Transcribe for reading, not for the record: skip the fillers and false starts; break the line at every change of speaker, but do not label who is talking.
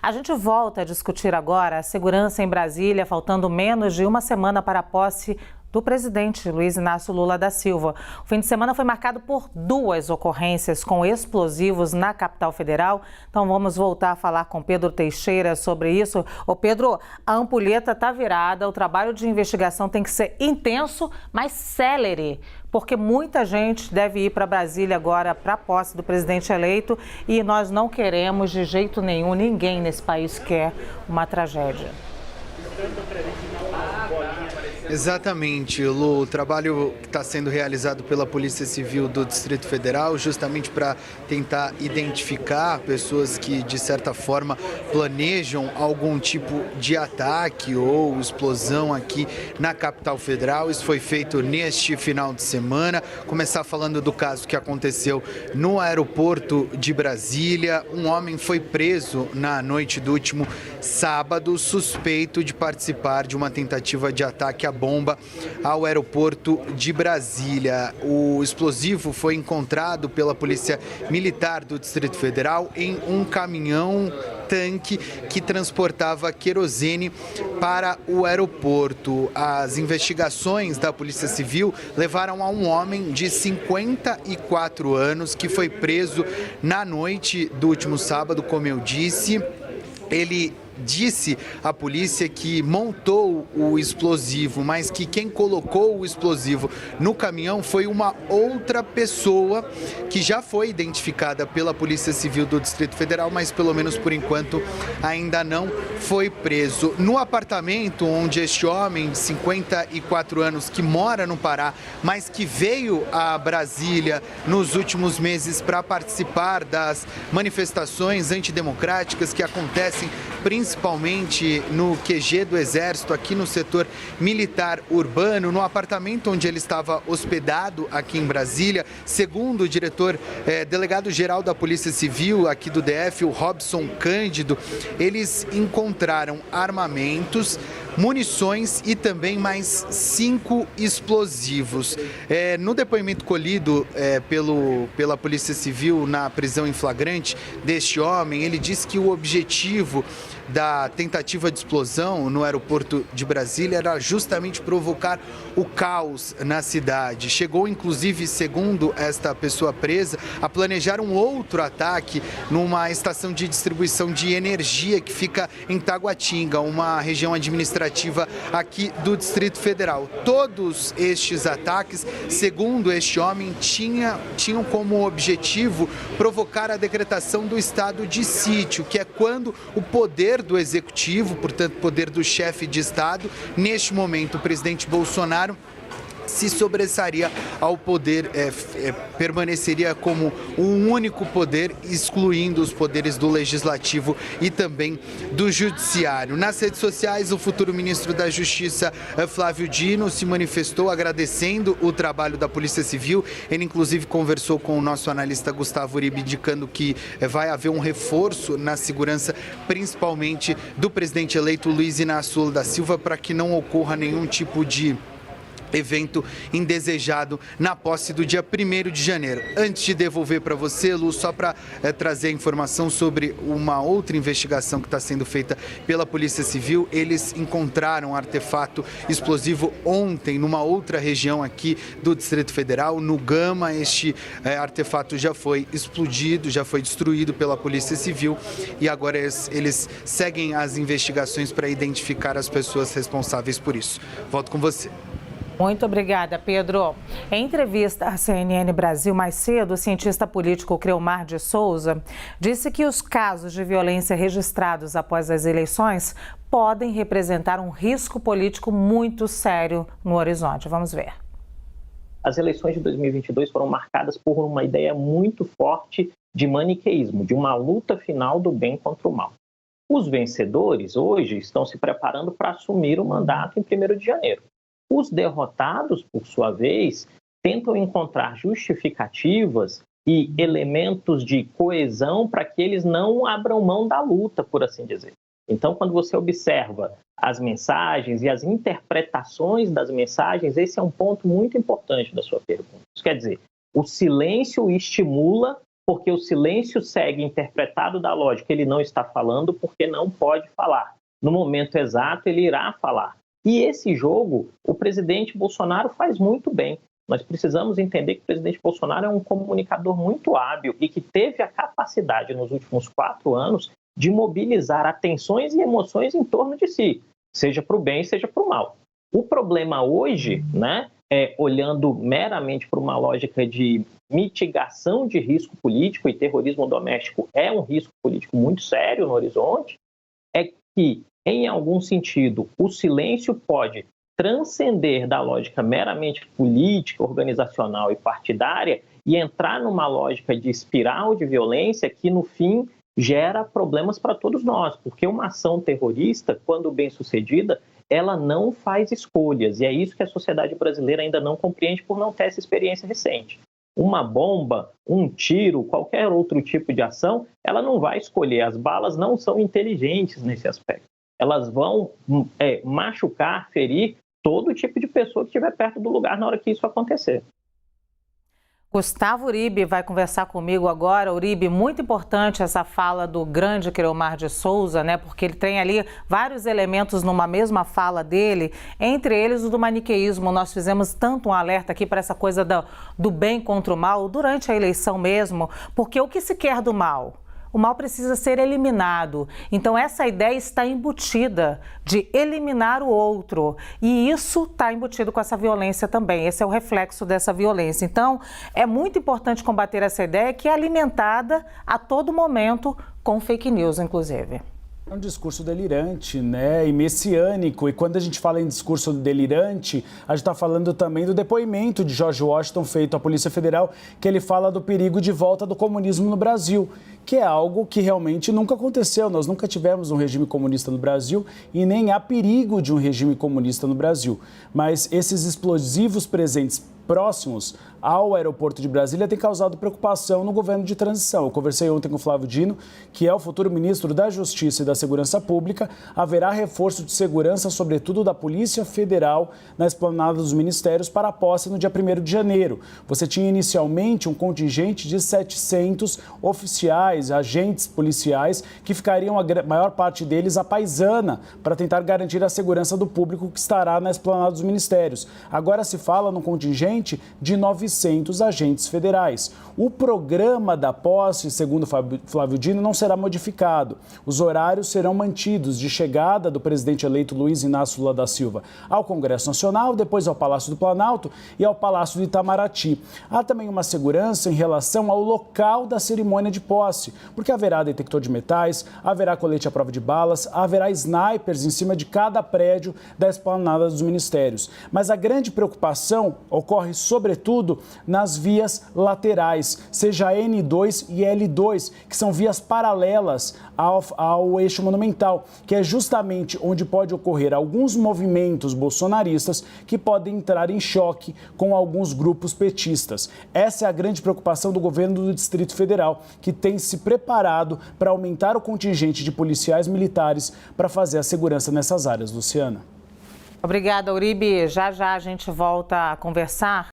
A gente volta a discutir agora a segurança em Brasília, faltando menos de uma semana para a posse do presidente Luiz Inácio Lula da Silva. O fim de semana foi marcado por duas ocorrências com explosivos na capital federal. Então vamos voltar a falar com Pedro Teixeira sobre isso. Ô Pedro, a ampulheta está virada, o trabalho de investigação tem que ser intenso, mas célere, porque muita gente deve ir para Brasília agora para a posse do presidente eleito e nós não queremos de jeito nenhum, ninguém nesse país quer uma tragédia.
Exatamente, Lu. O trabalho que está sendo realizado pela Polícia Civil do Distrito Federal, justamente para tentar identificar pessoas que, de certa forma, planejam algum tipo de ataque ou explosão aqui na capital federal. Isso foi feito neste final de semana. Começar falando do caso que aconteceu no aeroporto de Brasília. Um homem foi preso na noite do último sábado, suspeito de participar de uma tentativa de ataque à bomba ao aeroporto de Brasília. O explosivo foi encontrado pela Polícia Militar do Distrito Federal em um caminhão-tanque que transportava querosene para o aeroporto. As investigações da Polícia Civil levaram a um homem de 54 anos que foi preso na noite do último sábado, como eu disse. Ele disse à polícia que montou o explosivo, mas que quem colocou o explosivo no caminhão foi uma outra pessoa que já foi identificada pela Polícia Civil do Distrito Federal, mas pelo menos por enquanto ainda não foi preso. No apartamento onde este homem de 54 anos, que mora no Pará, mas que veio a Brasília nos últimos meses para participar das manifestações antidemocráticas que acontecem principalmente no QG do Exército, aqui no setor militar urbano, no apartamento onde ele estava hospedado aqui em Brasília. Segundo o delegado-geral da Polícia Civil aqui do DF, o Robson Cândido, eles encontraram armamentos, munições e também mais 5 explosivos. No depoimento colhido pela Polícia Civil na prisão em flagrante deste homem, ele disse que o objetivo da tentativa de explosão no aeroporto de Brasília era justamente provocar o caos na cidade. Chegou, inclusive, segundo esta pessoa presa, a planejar um outro ataque numa estação de distribuição de energia que fica em Taguatinga, uma região administrativa aqui do Distrito Federal. Todos estes ataques, segundo este homem, tinham como objetivo provocar a decretação do estado de sítio, que é quando o poder do executivo, portanto, poder do chefe de Estado, neste momento o presidente Bolsonaro se sobressaria ao poder, permaneceria como um único poder, excluindo os poderes do Legislativo e também do Judiciário. Nas redes sociais, o futuro ministro da Justiça, Flávio Dino, se manifestou agradecendo o trabalho da Polícia Civil. Ele, inclusive, conversou com o nosso analista Gustavo Uribe, indicando que vai haver um reforço na segurança, principalmente do presidente eleito Luiz Inácio Lula da Silva, para que não ocorra nenhum tipo de evento indesejado na posse do dia 1º de janeiro. Antes de devolver para você, Lu, só para trazer informação sobre uma outra investigação que está sendo feita pela Polícia Civil. Eles encontraram um artefato explosivo ontem numa outra região aqui do Distrito Federal, no Gama. Este artefato já foi explodido, já foi destruído pela Polícia Civil e agora eles seguem as investigações para identificar as pessoas responsáveis por isso. Volto com você.
Muito obrigada, Pedro. Em entrevista à CNN Brasil mais cedo, o cientista político Creomar de Souza disse que os casos de violência registrados após as eleições podem representar um risco político muito sério no horizonte. Vamos ver.
As eleições de 2022 foram marcadas por uma ideia muito forte de maniqueísmo, de uma luta final do bem contra o mal. Os vencedores hoje estão se preparando para assumir o mandato em 1º de janeiro. Os derrotados, por sua vez, tentam encontrar justificativas e elementos de coesão para que eles não abram mão da luta, por assim dizer. Então, quando você observa as mensagens e as interpretações das mensagens, esse é um ponto muito importante da sua pergunta. Isso quer dizer, o silêncio estimula porque o silêncio segue interpretado da lógica, ele não está falando porque não pode falar. No momento exato, ele irá falar. E esse jogo, o presidente Bolsonaro faz muito bem. Nós precisamos entender que o presidente Bolsonaro é um comunicador muito hábil e que teve a capacidade, nos últimos 4 anos, de mobilizar atenções e emoções em torno de si, seja para o bem, seja para o mal. O problema hoje, olhando meramente para uma lógica de mitigação de risco político, e terrorismo doméstico é um risco político muito sério no horizonte, é que, em algum sentido, o silêncio pode transcender da lógica meramente política, organizacional e partidária e entrar numa lógica de espiral de violência que, no fim, gera problemas para todos nós, porque uma ação terrorista, quando bem sucedida, ela não faz escolhas, e é isso que a sociedade brasileira ainda não compreende por não ter essa experiência recente. Uma bomba, um tiro, qualquer outro tipo de ação, ela não vai escolher. As balas não são inteligentes nesse aspecto. Elas vão machucar, ferir todo tipo de pessoa que estiver perto do lugar na hora que isso acontecer.
Gustavo Uribe vai conversar comigo agora. Uribe, muito importante essa fala do grande Queromar de Souza, porque ele tem ali vários elementos numa mesma fala dele, entre eles o do maniqueísmo. Nós fizemos tanto um alerta aqui para essa coisa do bem contra o mal, durante a eleição mesmo, porque o que se quer do mal? O mal precisa ser eliminado. Então, essa ideia está embutida de eliminar o outro. E isso está embutido com essa violência também. Esse é o reflexo dessa violência. Então, é muito importante combater essa ideia que é alimentada a todo momento com fake news, inclusive.
É um discurso delirante, e messiânico. E quando a gente fala em discurso delirante, a gente está falando também do depoimento de George Washington feito à Polícia Federal, que ele fala do perigo de volta do comunismo no Brasil, que é algo que realmente nunca aconteceu. Nós nunca tivemos um regime comunista no Brasil e nem há perigo de um regime comunista no Brasil. Mas esses explosivos presentes próximos ao aeroporto de Brasília tem causado preocupação no governo de transição. Eu conversei ontem com o Flávio Dino, que é o futuro ministro da Justiça e da Segurança Pública. Haverá reforço de segurança, sobretudo da Polícia Federal, na esplanada dos ministérios para a posse no dia 1º de janeiro. Você tinha inicialmente um contingente de 700 oficiais, agentes policiais, que ficariam, a maior parte deles, à paisana, para tentar garantir a segurança do público que estará na esplanada dos ministérios. Agora se fala num contingente de 900 agentes federais. O programa da posse, segundo Flávio Dino, não será modificado. Os horários serão mantidos de chegada do presidente eleito Luiz Inácio Lula da Silva ao Congresso Nacional, depois ao Palácio do Planalto e ao Palácio do Itamaraty. Há também uma segurança em relação ao local da cerimônia de posse, porque haverá detector de metais, haverá colete à prova de balas, haverá snipers em cima de cada prédio da esplanada dos ministérios. Mas a grande preocupação ocorre sobretudo nas vias laterais, seja N2 e L2, que são vias paralelas ao eixo monumental, que é justamente onde pode ocorrer alguns movimentos bolsonaristas que podem entrar em choque com alguns grupos petistas. Essa é a grande preocupação do governo do Distrito Federal, que tem se preparado para aumentar o contingente de policiais militares para fazer a segurança nessas áreas. Luciana.
Obrigada, Uribe. Já a gente volta a conversar.